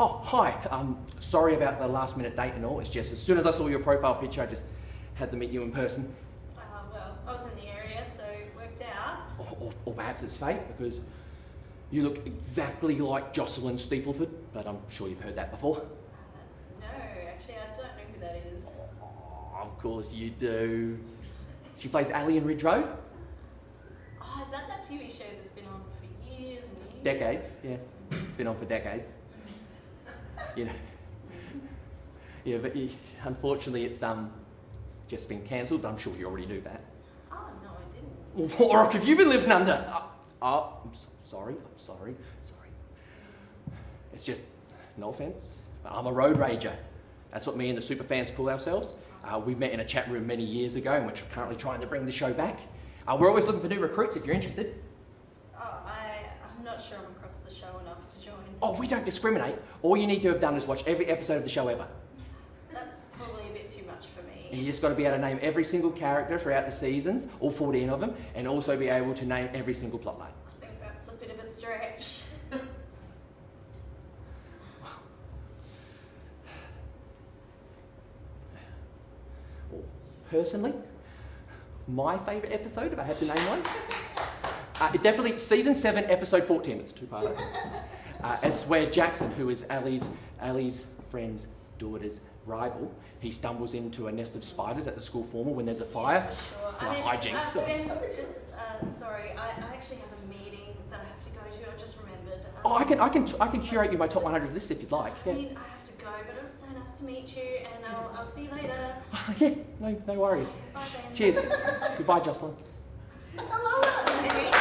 Oh, hi. Sorry about the last minute date and all. It's just as soon as I saw your profile picture, I just had to meet you in person. Well, I was in the area, so it worked out. Or perhaps it's fate, because you look exactly like Jocelyn Steepleford, but I'm sure you've heard that before. No, actually, I don't know who that is. Oh, of course you do. She plays Ally in Ridge Road. Oh, is that TV show that's been on for years and years? Decades, yeah. It's been on for decades. You know. Yeah, but unfortunately it's just been cancelled, but I'm sure you already knew that. Oh, no, I didn't. What rock have you been living under? I'm sorry. It's just, no offence, but I'm a road rager. That's what me and the super fans call ourselves. We met in a chat room many years ago, and we're currently trying to bring the show back. We're always looking for new recruits if you're interested. Oh, I'm not sure I'm across the show enough to join. Oh, we don't discriminate. All you need to have done is watch every episode of the show ever. That's probably a bit too much for me. And you just got to be able to name every single character throughout the seasons, all 14 of them, and also be able to name every single plotline. I think that's a bit of a stretch. Personally, my favourite episode, if I had to name one, definitely season 7, episode 14. It's a two-parter. It's where Jackson, who is Ali's friend's daughter's rival, he stumbles into a nest of spiders at the school formal when there's a fire. Yeah, sure. Hijinks. Sorry, I actually have a meeting that I have to go to. I just remembered. I can curate you my top 100 list if you'd like. Yeah. I mean, I have to go, but it was so nice to meet you, and I'll see you later. Yeah, no worries. Bye then. Cheers. Goodbye, Jocelyn. Hello.